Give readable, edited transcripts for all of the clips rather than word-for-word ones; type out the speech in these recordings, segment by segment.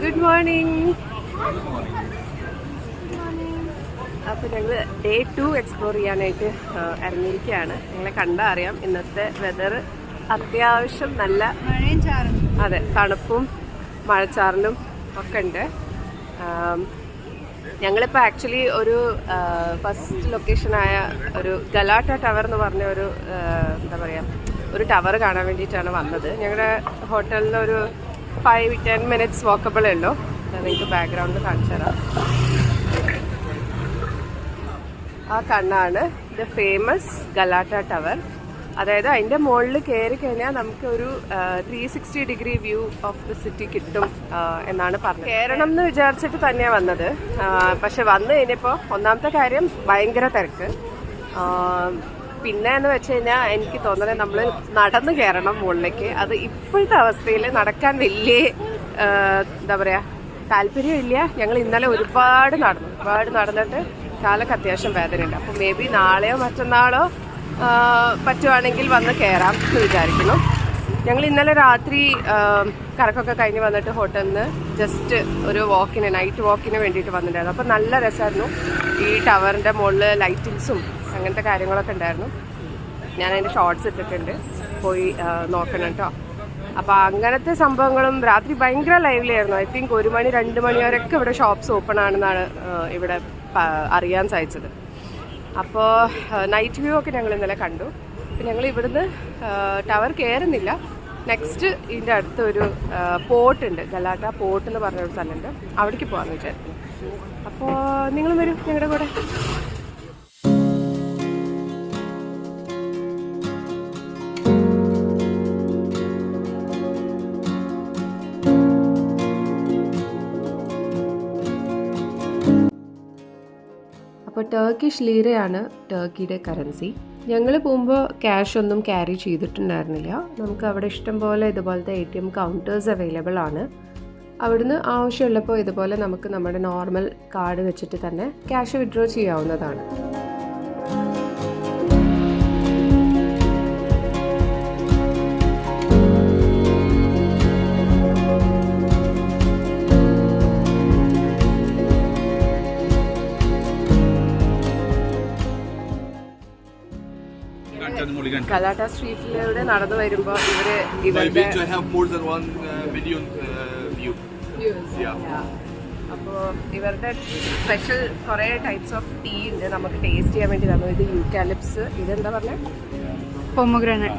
Good morning. അപ്പോൾ ഞങ്ങൾ day 2 explore ചെയ്യാനായിട്ട് ഇറങ്ങിയിരിക്കുകയാണ്. ഞങ്ങളെ കണ്ടാൽ അറിയാം ഇന്നത്തെ വെതർ അത്യാവശ്യം നല്ല മഴയും ചാറും. അതെ, തണുപ്പും മഴച്ചാറിലും ഒക്കെ ഉണ്ട്. ഞങ്ങളിപ്പോൾ ആക്ച്വലി ഒരു ഫസ്റ്റ് ലൊക്കേഷനായ ഒരു ഗലാട്ട ടവർ എന്ന് പറഞ്ഞ ഒരു എന്താ പറയുക ഒരു ടവർ കാണാൻ വേണ്ടിയിട്ടാണ് വന്നത്. ഞങ്ങളുടെ ഹോട്ടലിൽ ഒരു 5-10 മിനിറ്റ്സ് വാക്കബിളേ ഉള്ളൂ. നിങ്ങൾക്ക് ബാക്ക്ഗ്രൗണ്ടിൽ കാണിച്ചു തരാം. ആ കണ്ണാണ് ദ ഫേമസ് ഗലാട്ട ടവർ. അതായത് അതിൻ്റെ മുകളിൽ കയറി കഴിഞ്ഞാൽ നമുക്ക് ഒരു 360 degree view of the city കിട്ടും എന്നാണ് പറഞ്ഞത്. കയറണം എന്ന് വിചാരിച്ചിട്ട് തന്നെയാണ് വന്നത്. പക്ഷെ വന്നു കഴിഞ്ഞപ്പോൾ ഒന്നാമത്തെ കാര്യം ഭയങ്കര തിരക്ക്. പിന്നെ എന്ന് വെച്ച് കഴിഞ്ഞാൽ എനിക്ക് തോന്നുന്നത് നമ്മൾ നടന്ന് കയറണം മുകളിലേക്ക്. അത് ഇപ്പോഴത്തെ അവസ്ഥയിൽ നടക്കാൻ വലിയ എന്താ പറയുക താല്പര്യമില്ല. ഞങ്ങൾ ഇന്നലെ ഒരുപാട് നടന്നിട്ട് കാലൊക്കെ അത്യാവശ്യം വേദനയുണ്ട്. അപ്പോൾ മേ ബി നാളെയോ മറ്റന്നാളോ പറ്റുവാണെങ്കിൽ വന്ന് കയറാം എന്ന് വിചാരിക്കുന്നു. ഞങ്ങൾ ഇന്നലെ രാത്രി കറക്കൊക്കെ കഴിഞ്ഞ് വന്നിട്ട് ഹോട്ടലിൽ നിന്ന് ജസ്റ്റ് ഒരു നൈറ്റ് വാക്കിന് വേണ്ടിയിട്ട് വന്നിട്ടുണ്ടായിരുന്നു. അപ്പോൾ നല്ല രസമായിരുന്നു. ഈ ടവറിൻ്റെ മുകളിൽ ലൈറ്റിങ്സും അങ്ങനത്തെ കാര്യങ്ങളൊക്കെ ഉണ്ടായിരുന്നു. ഞാൻ അതിൻ്റെ ഷോർട്സ് ഇട്ടിട്ടുണ്ട്, പോയി നോക്കണം കേട്ടോ. അപ്പോൾ അങ്ങനത്തെ സംഭവങ്ങളും രാത്രി ഭയങ്കര ലൈവ്ലി ആയിരുന്നു. ഐ തിങ്ക് 1 മണി 2 മണി വരെയൊക്കെ ഇവിടെ ഷോപ്സ് ഓപ്പൺ ആണെന്നാണ് ഇവിടെ അറിയാൻ സാധിച്ചത്. അപ്പോൾ നൈറ്റ് വ്യൂ ഒക്കെ ഞങ്ങൾ ഇന്നലെ കണ്ടു. അപ്പം ഞങ്ങൾ ഇവിടുന്ന് ടവർ കയറുന്നില്ല. നെക്സ്റ്റ് ഇതിൻ്റെ അടുത്തൊരു പോർട്ടുണ്ട്, ഗലാട്ട പോർട്ട് എന്ന് പറഞ്ഞൊരു സ്ഥലമുണ്ട്. അവിടേക്ക് പോകാമെന്ന് വിചാരിക്കുന്നു. അപ്പോൾ നിങ്ങൾ വരും ഞങ്ങളുടെ കൂടെ. അപ്പോൾ ടർക്കിഷ് ലീറയാണ് ടർക്കിയുടെ കറൻസി. ഞങ്ങൾ പോകുമ്പോൾ ക്യാഷ് ഒന്നും ക്യാരി ചെയ്തിട്ടുണ്ടായിരുന്നില്ല. നമുക്ക് അവിടെ ഇഷ്ടം പോലെ ഇതുപോലത്തെ ATM കൗണ്ടേഴ്സ് അവൈലബിൾ ആണ്. അവിടുന്ന് ആവശ്യമുള്ളപ്പോൾ ഇതുപോലെ നമുക്ക് നമ്മുടെ നോർമൽ കാർഡ് വെച്ചിട്ട് തന്നെ ക്യാഷ് വിഡ്രോ ചെയ്യാവുന്നതാണ്. ഗലാട്ട സ്ട്രീറ്റിലൂടെ നടന്നു വരുമ്പോൾ അപ്പോൾ ഇവരുടെ സ്പെഷ്യൽ കുറേ ടൈപ്സ് ഓഫ് ടീ ഉണ്ട് നമുക്ക് ടേസ്റ്റ് ചെയ്യാൻ വേണ്ടി തന്നു. ഇത് യൂക്കാലിപ്സ്, ഇതെന്താ പറഞ്ഞ പൊമോഗ്രാനൈറ്റ്.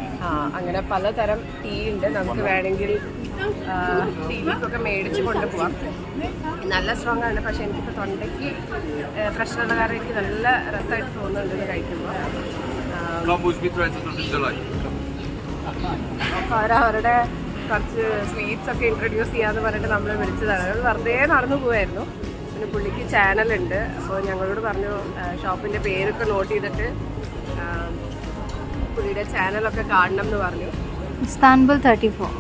അങ്ങനെ പലതരം ടീ ഉണ്ട്. നമുക്ക് വേണമെങ്കിൽ ടീക്കൊക്കെ മേടിച്ച് കൊണ്ടുപോകാം. നല്ല സ്ട്രോങ് ആണ്. പക്ഷെ എനിക്കിപ്പോൾ തൊണ്ടയ്ക്ക് പ്രശ്നമുള്ള കാരണം എനിക്ക് നല്ല രസമായിട്ട് തോന്നുന്നുണ്ട് ഇത് കഴിക്കുമ്പോൾ. അപ്പോൾ അവരവരുടെ കുറച്ച് സ്വീറ്റ്സ് ഒക്കെ ഇൻട്രൊഡ്യൂസ് ചെയ്യാന്ന് പറഞ്ഞിട്ട് നമ്മൾ വിളിച്ചതാണ്. അത് വെറുതെ നടന്നു പോവായിരുന്നു. പിന്നെ പുള്ളിക്ക് ചാനലുണ്ട്. അപ്പോൾ ഞങ്ങളോട് പറഞ്ഞു ഷോപ്പിൻ്റെ പേരൊക്കെ നോട്ട് ചെയ്തിട്ട് പുള്ളിയുടെ ചാനലൊക്കെ കാണണം എന്ന് പറഞ്ഞു. ഇസ്താൻബുൾ 34.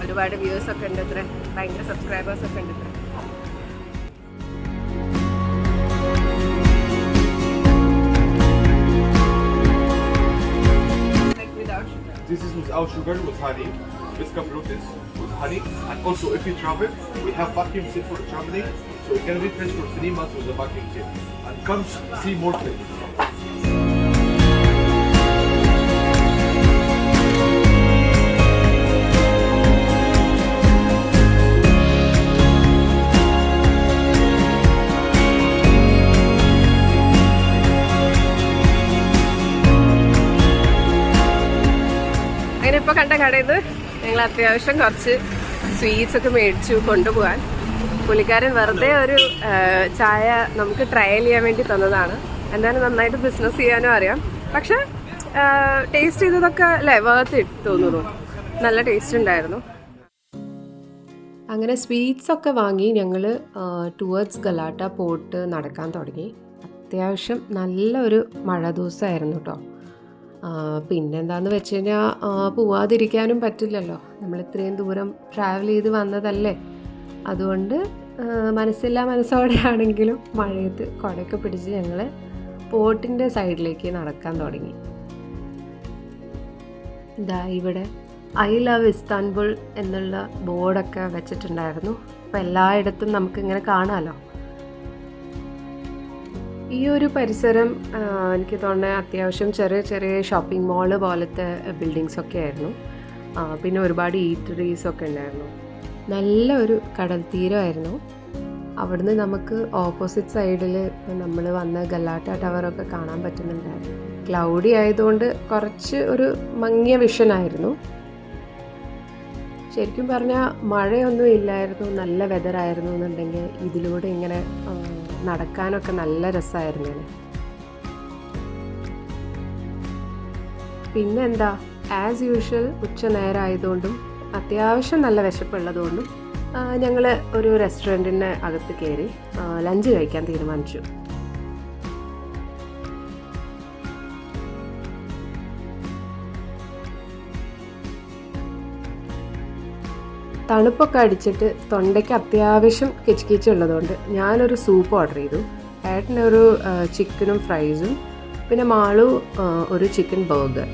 ഒരുപാട് വ്യൂസ് ഒക്കെ ഉണ്ട് ഇത്ര, ഭയങ്കര സബ്സ്ക്രൈബേഴ്സ് ഒക്കെ ഉണ്ട് ഇത്ര. This is without sugar, with honey. This cup rotis with honey. And also, if you travel, we have vacuum seal for traveling, so it can be fresh for 3 months with the vacuum seal. And come see more things. അങ്ങനെ ഇപ്പോൾ കണ്ട കടയിൽ നിന്ന് ഞങ്ങൾ അത്യാവശ്യം കുറച്ച് sweets ഒക്കെ മേടിച്ചു കൊണ്ടുപോകാൻ. പുള്ളിക്കാരൻ വെറുതെ ഒരു ചായ നമുക്ക് ട്രയൽ ചെയ്യാൻ വേണ്ടി തന്നതാണ്. എന്തായാലും നന്നായിട്ട് ബിസിനസ് ചെയ്യാനും അറിയാം. പക്ഷെ ടേസ്റ്റ് ചെയ്തതൊക്കെ അല്ലേ വേർത്ത് തോന്നുന്നു. നല്ല ടേസ്റ്റ് ഉണ്ടായിരുന്നു. അങ്ങനെ സ്വീറ്റ്സ് ഒക്കെ വാങ്ങി ഞങ്ങൾ ടുവേർഡ്സ് ഗലാട്ട പോർട്ട് നടക്കാൻ തുടങ്ങി. അത്യാവശ്യം നല്ലൊരു മഴ ദിവസമായിരുന്നു കേട്ടോ. പിന്നെന്താന്ന് വെച്ച് കഴിഞ്ഞാൽ പോവാതിരിക്കാനും പറ്റില്ലല്ലോ. നമ്മൾ ഇത്രയും ദൂരം ട്രാവൽ ചെയ്ത് വന്നതല്ലേ. അതുകൊണ്ട് മനസ്സില്ലാ മനസ്സോടെ ആണെങ്കിലും മഴയത്ത് കുടയൊക്കെ പിടിച്ച് ഞങ്ങൾ പോർട്ടിൻ്റെ സൈഡിലേക്ക് നടക്കാൻ തുടങ്ങി. ഇതാ ഇവിടെ ഐ ലവ് ഇസ്താൻബുൾ എന്നുള്ള ബോർഡൊക്കെ വെച്ചിട്ടുണ്ടായിരുന്നു. അപ്പോൾ എല്ലായിടത്തും നമുക്കിങ്ങനെ കാണാമല്ലോ. ഈ ഒരു പരിസരം എനിക്ക് തോന്നുന്നത് അത്യാവശ്യം ചെറിയ ചെറിയ ഷോപ്പിംഗ് മോള് പോലത്തെ ബിൽഡിങ്സൊക്കെ ആയിരുന്നു. പിന്നെ ഒരുപാട് ഈറ്ററീസൊക്കെ ഉണ്ടായിരുന്നു. നല്ല ഒരു കടൽ തീരമായിരുന്നു. അവിടുന്ന് നമുക്ക് ഓപ്പോസിറ്റ് സൈഡിൽ നമ്മൾ വന്ന ഗലാട്ട ടവറൊക്കെ കാണാൻ പറ്റുന്നുണ്ടായിരുന്നു. ക്ലൗഡി ആയതുകൊണ്ട് കുറച്ച് ഒരു മങ്ങിയ വിഷനായിരുന്നു. ശരിക്കും പറഞ്ഞാൽ മഴയൊന്നും ഇല്ലായിരുന്നു, നല്ല വെതറായിരുന്നു എന്നുണ്ടെങ്കിൽ ഇതിലൂടെ ഇങ്ങനെ നടക്കാനൊക്കെ നല്ല രസമായിരുന്നു. പിന്നെന്താ, ആസ് യൂഷ്വൽ ഉച്ച നേരമായതുകൊണ്ടും അത്യാവശ്യം നല്ല വിശപ്പുള്ളതുകൊണ്ടും ഞങ്ങൾ ഒരു റെസ്റ്റോറൻറ്റിൻ്റെ അകത്ത് കയറി ലഞ്ച് കഴിക്കാൻ തീരുമാനിച്ചു. തണുപ്പൊക്കെ അടിച്ചിട്ട് തൊണ്ടയ്ക്ക് അത്യാവശ്യം കിച്ചുകിച്ചുള്ളതുകൊണ്ട് ഞാനൊരു സൂപ്പ് ഓർഡർ ചെയ്തു. ഏട്ടനൊരു ചിക്കനും ഫ്രൈസും, പിന്നെ മാളു ഒരു ചിക്കൻ ബർഗർ.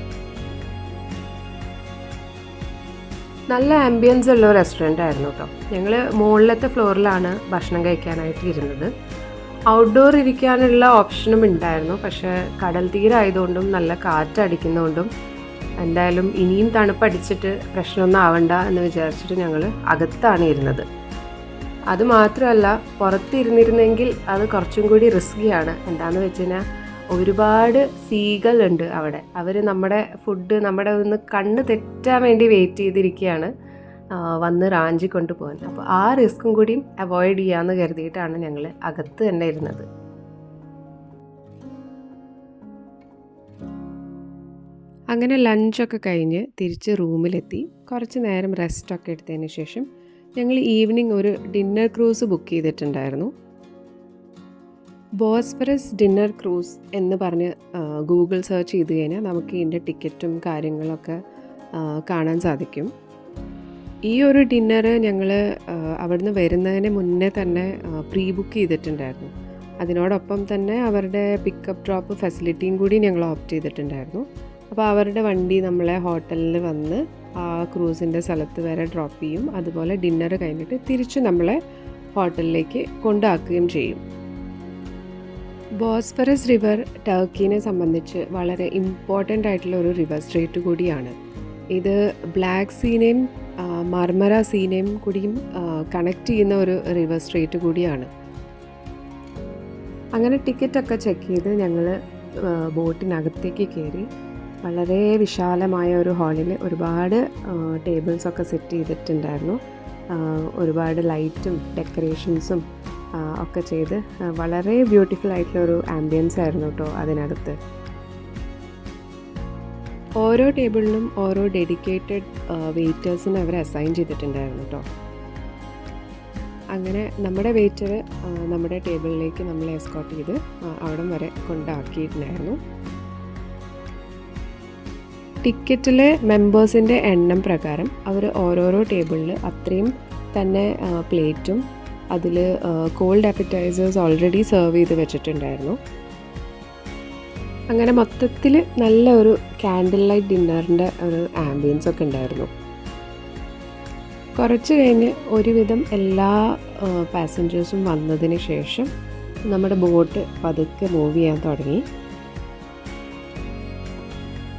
നല്ല ആംബിയൻസ് ഉള്ള റെസ്റ്റോറൻ്റ് ആയിരുന്നു കേട്ടോ. ഞങ്ങൾ മുകളിലത്തെ ഫ്ലോറിലാണ് ഭക്ഷണം കഴിക്കാനായിട്ട് ഇരുന്നത്. ഔട്ട്ഡോർ ഇരിക്കാനുള്ള ഓപ്ഷനും ഉണ്ടായിരുന്നു, പക്ഷേ കടൽ തീരമായതുകൊണ്ടും നല്ല കാറ്റടിക്കുന്നതുകൊണ്ടും എന്തായാലും ഇനിയും തണുപ്പടിച്ചിട്ട് പ്രശ്നമൊന്നും ആവണ്ട എന്ന് വിചാരിച്ചിട്ട് ഞങ്ങൾ അകത്താണ് ഇരുന്നത്. അതുമാത്രമല്ല, പുറത്തിരുന്നിരുന്നെങ്കിൽ അത് കുറച്ചും കൂടി റിസ്കിയാണ്. എന്താണെന്ന് വെച്ച് കഴിഞ്ഞാൽ ഒരുപാട് സീകൾ ഉണ്ട് അവിടെ. അവർ നമ്മുടെ ഫുഡ് നമ്മുടെ ഒന്ന് കണ്ണ് തെറ്റാൻ വേണ്ടി വെയിറ്റ് ചെയ്തിരിക്കുകയാണ് വന്ന് റാഞ്ചി കൊണ്ടുപോകാൻ. അപ്പോൾ ആ റിസ്ക്കും കൂടിയും അവോയ്ഡ് ചെയ്യാമെന്ന് കരുതിയിട്ടാണ് ഞങ്ങൾ അകത്ത് തന്നെ ഇരുന്നത്. അങ്ങനെ ലഞ്ചൊക്കെ കഴിഞ്ഞ് തിരിച്ച് റൂമിലെത്തി കുറച്ച് നേരം റെസ്റ്റൊക്കെ എടുത്തതിന് ശേഷം ഞങ്ങൾ ഈവനിങ് ഒരു ഡിന്നർ ക്രൂസ് ബുക്ക് ചെയ്തിട്ടുണ്ടായിരുന്നു. ബോസ്ഫറസ് ഡിന്നർ ക്രൂസ് എന്ന് പറഞ്ഞ് ഗൂഗിൾ സെർച്ച് ചെയ്ത് കഴിഞ്ഞാൽ നമുക്ക് ഇതിൻ്റെ ടിക്കറ്റും കാര്യങ്ങളൊക്കെ കാണാൻ സാധിക്കും. ഈ ഒരു ഡിന്നർ ഞങ്ങൾ അവിടുന്ന് വരുന്നതിന് മുന്നേ തന്നെ പ്രീ ബുക്ക് ചെയ്തിട്ടുണ്ടായിരുന്നു. അതിനോടൊപ്പം തന്നെ അവരുടെ പിക്കപ്പ് ഡ്രോപ്പ് ഫെസിലിറ്റിയും കൂടി ഞങ്ങൾ ഓപ്റ്റ് ചെയ്തിട്ടുണ്ടായിരുന്നു. അപ്പോൾ അവരുടെ വണ്ടി നമ്മളെ ഹോട്ടലിൽ വന്ന് ആ ക്രൂസിൻ്റെ സ്ഥലത്ത് വരെ ഡ്രോപ്പ് ചെയ്യും. അതുപോലെ ഡിന്നർ കഴിഞ്ഞിട്ട് തിരിച്ച് നമ്മളെ ഹോട്ടലിലേക്ക് കൊണ്ടാക്കുകയും ചെയ്യും. ബോസ്ഫറസ് റിവർ ടർക്കിനെ സംബന്ധിച്ച് വളരെ ഇമ്പോർട്ടൻ്റ് ആയിട്ടുള്ള ഒരു റിവർ സ്ട്രേറ്റ് കൂടിയാണ്. ഇത് ബ്ലാക്ക് സീനെയും മർമര സീനെയും കൂടിയും കണക്ട് ചെയ്യുന്ന ഒരു റിവർ സ്ട്രേറ്റ് കൂടിയാണ്. അങ്ങനെ ടിക്കറ്റൊക്കെ ചെക്ക് ചെയ്ത് ഞങ്ങൾ ബോട്ടിനകത്തേക്ക് കയറി. വളരെ വിശാലമായ ഒരു ഹാളിൽ ഒരുപാട് ടേബിൾസൊക്കെ സെറ്റ് ചെയ്തിട്ടുണ്ടായിരുന്നു. ഒരുപാട് ലൈറ്റും ഡെക്കറേഷൻസും ഒക്കെ ചെയ്ത് വളരെ ബ്യൂട്ടിഫുൾ ആയിട്ടുള്ളൊരു ആംബിയൻസ് ആയിരുന്നു കേട്ടോ അതിനകത്ത്. ഓരോ ടേബിളിനും ഓരോ ഡെഡിക്കേറ്റഡ് വെയിറ്റേഴ്സിന് അവർ അസൈൻ ചെയ്തിട്ടുണ്ടായിരുന്നു കേട്ടോ. അങ്ങനെ നമ്മുടെ വെയിറ്റർ നമ്മുടെ ടേബിളിലേക്ക് നമ്മളെ എസ്കോർട്ട് ചെയ്ത് അവിടം വരെ കൊണ്ടാക്കിയിട്ടുണ്ടായിരുന്നു. ടിക്കറ്റിലെ മെമ്പേഴ്സിൻ്റെ എണ്ണം പ്രകാരം അവർ ഓരോരോ ടേബിളിൽ അത്രയും തന്നെ പ്ലേറ്റും അതിൽ കോൾഡ് അപ്പറ്റൈസേഴ്സ് ഓൾറെഡി സെർവ് ചെയ്ത് വെച്ചിട്ടുണ്ടായിരുന്നു. അങ്ങനെ മൊത്തത്തിൽ നല്ല ഒരു ക്യാൻഡിൽ ലൈറ്റ് ഡിന്നറിൻ്റെ ഒരു ആംബിയൻസ് ഒക്കെ ഉണ്ടായിരുന്നു. കുറച്ച് കഴിഞ്ഞ് ഒരുവിധം എല്ലാ പാസഞ്ചേഴ്സും വന്നതിന് ശേഷം നമ്മുടെ ബോട്ട് പതുക്കെ മൂവ് ചെയ്യാൻ തുടങ്ങി.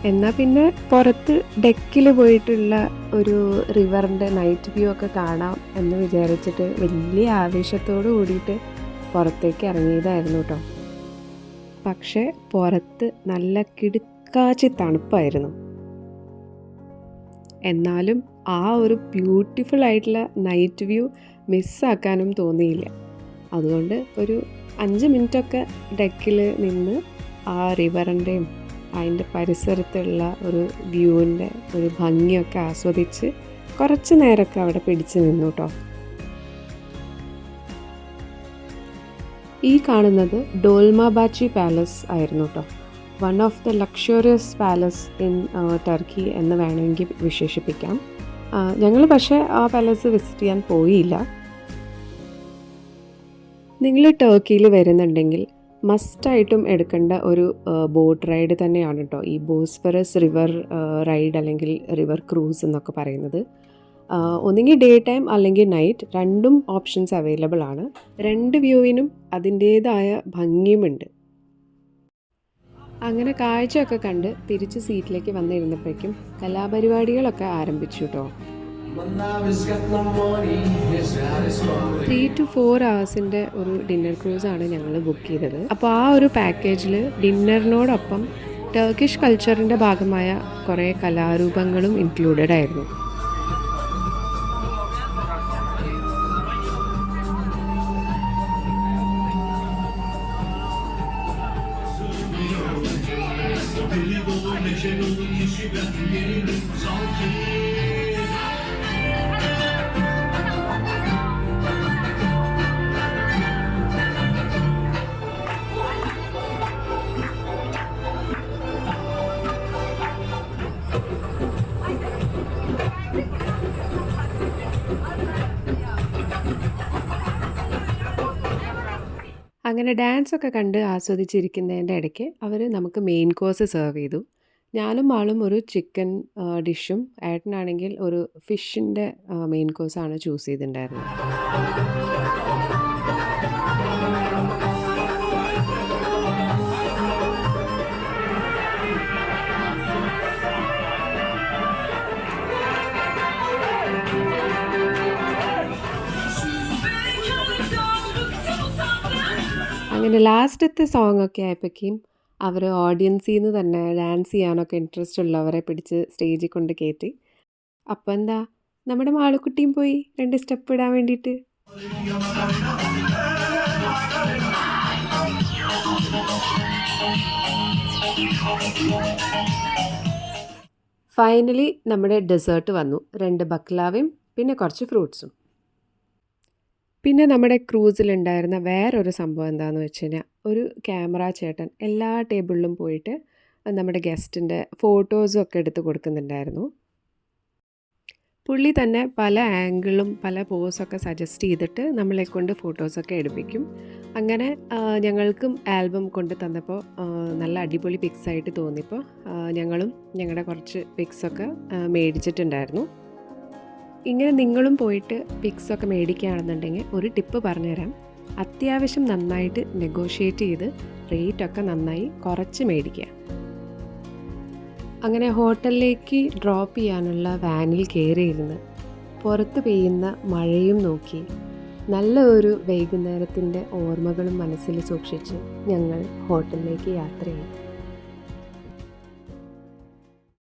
എന്നാൽ പിന്നെ പുറത്ത് ഡെക്കിൽ പോയിട്ടുള്ള ഒരു റിവറിൻ്റെ നൈറ്റ് വ്യൂ ഒക്കെ കാണാം എന്ന് വിചാരിച്ചിട്ട് വലിയ ആവേശത്തോട് കൂടിയിട്ട് പുറത്തേക്ക് ഇറങ്ങിയതായിരുന്നു കേട്ടോ. പക്ഷേ പുറത്ത് നല്ല കിടുക്കാച്ചി തണുപ്പായിരുന്നു. എന്നാലും ആ ഒരു ബ്യൂട്ടിഫുൾ ആയിട്ടുള്ള നൈറ്റ് വ്യൂ മിസ്സാക്കാനും തോന്നിയില്ല. അതുകൊണ്ട് ഒരു 5 മിനിറ്റൊക്കെ ഡെക്കിൽ നിന്ന് ആ റിവറിൻ്റെയും അതിൻ്റെ പരിസരത്തുള്ള ഒരു വ്യൂവിൻ്റെ ഒരു ഭംഗിയൊക്കെ ആസ്വദിച്ച് കുറച്ച് നേരമൊക്കെ അവിടെ പിടിച്ച് നിന്നു കേട്ടോ. ഈ കാണുന്നത് ഡോൾമാബാച്ചി പാലസ് ആയിരുന്നു കേട്ടോ. One of the luxurious palace in Turkey എന്ന് വേണമെങ്കിൽ വിശേഷിപ്പിക്കാം. ഞങ്ങൾ പക്ഷേ ആ പാലസ് വിസിറ്റ് ചെയ്യാൻ പോയില്ല. നിങ്ങൾ ടർക്കിയിൽ വരുന്നുണ്ടെങ്കിൽ മസ്റ്റായിട്ടും എടുക്കേണ്ട ഒരു ബോട്ട് റൈഡ് തന്നെയാണ് കേട്ടോ ഈ ബോസ്ഫറസ് റിവർ റൈഡ് അല്ലെങ്കിൽ റിവർ ക്രൂസ് എന്നൊക്കെ പറയുന്നത്. ഒന്നുകിൽ ഡേ ടൈം അല്ലെങ്കിൽ നൈറ്റ്, രണ്ടും ഓപ്ഷൻസ് അവൈലബിൾ ആണ്. രണ്ട് വ്യൂവിനും അതിൻ്റേതായ ഭംഗിയുമുണ്ട്. അങ്ങനെ കാഴ്ചയൊക്കെ കണ്ട് തിരിച്ച് സീറ്റിലേക്ക് വന്നിരുന്നപ്പോഴേക്കും കലാപരിപാടികളൊക്കെ ആരംഭിച്ചു കേട്ടോ. 3 to 4 hours ഒരു ഡിന്നർ ക്രൂസാണ് ഞങ്ങൾ ബുക്ക് ചെയ്തത്. അപ്പോൾ ആ ഒരു പാക്കേജിൽ ഡിന്നറിനോടൊപ്പം ടർക്കിഷ് കൾച്ചറിൻ്റെ ഭാഗമായ കുറേ കലാരൂപങ്ങളും ഇൻക്ലൂഡഡ് ആയിരുന്നു. അങ്ങനെ ഡാൻസൊക്കെ കണ്ട് ആസ്വദിച്ചിരിക്കുന്നതിൻ്റെ ഇടയ്ക്ക് അവർ നമുക്ക് മെയിൻ കോഴ്സ് സെർവ് ചെയ്തു. ഞാനും ആളും ഒരു ചിക്കൻ ഡിഷും ഏട്ടനാണെങ്കിൽ ഒരു ഫിഷിൻ്റെ മെയിൻ കോഴ്സാണ് ചൂസ് ചെയ്തിട്ടുണ്ടായിരുന്നത്. അങ്ങനെ ലാസ്റ്റത്തെ സോങ്ങൊക്കെ ആയപ്പോഴേക്കും അവർ ഓഡിയൻസിൽ നിന്ന് തന്നെ ഡാൻസ് ചെയ്യാനൊക്കെ ഇൻട്രസ്റ്റ് ഉള്ളവരെ പിടിച്ച് സ്റ്റേജിൽ കൊണ്ട് കയറ്റി. അപ്പോൾ എന്താ, നമ്മുടെ മാളുക്കുട്ടിയും പോയി 2 സ്റ്റെപ്പ് ഇടാൻ വേണ്ടിയിട്ട്. ഫൈനലി നമ്മുടെ ഡെസേർട്ട് വന്നു. 2 ബക്ലാവയും പിന്നെ കുറച്ച് ഫ്രൂട്ട്സും. പിന്നെ നമ്മുടെ ക്രൂസിലുണ്ടായിരുന്ന വേറൊരു സംഭവം എന്താണെന്ന് വെച്ച് കഴിഞ്ഞാൽ, ഒരു ക്യാമറ ചേട്ടൻ എല്ലാ ടേബിളിലും പോയിട്ട് നമ്മുടെ ഗസ്റ്റിൻ്റെ ഫോട്ടോസും ഒക്കെ എടുത്ത് കൊടുക്കുന്നുണ്ടായിരുന്നു. പുള്ളി തന്നെ പല ആംഗിളും പല പോസൊക്കെ സജസ്റ്റ് ചെയ്തിട്ട് നമ്മളെ കൊണ്ട് ഫോട്ടോസൊക്കെ എടുപ്പിക്കും. അങ്ങനെ ഞങ്ങൾക്കും ആൽബം കൊണ്ട് തന്നപ്പോൾ നല്ല അടിപൊളി പിക്സായിട്ട് തോന്നിയപ്പോൾ ഞങ്ങളും ഞങ്ങളുടെ കുറച്ച് പിക്സൊക്കെ മേടിച്ചിട്ടുണ്ടായിരുന്നു. ഇങ്ങനെ നിങ്ങളും പോയിട്ട് പിക്സൊക്കെ മേടിക്കുകയാണെന്നുണ്ടെങ്കിൽ ഒരു ടിപ്പ് പറഞ്ഞുതരാം. അത്യാവശ്യം നന്നായിട്ട് നെഗോഷിയേറ്റ് ചെയ്ത് റേറ്റൊക്കെ നന്നായി കുറച്ച് മേടിക്കുക. അങ്ങനെ ഹോട്ടലിലേക്ക് ഡ്രോപ്പ് ചെയ്യാനുള്ള വാനിൽ കയറിയിരുന്ന് പുറത്ത് പെയ്യുന്ന മഴയും നോക്കി നല്ല ഒരു വൈകുന്നേരത്തിൻ്റെ ഓർമ്മകളും മനസ്സിൽ സൂക്ഷിച്ച് ഞങ്ങൾ ഹോട്ടലിലേക്ക് യാത്ര ചെയ്തു.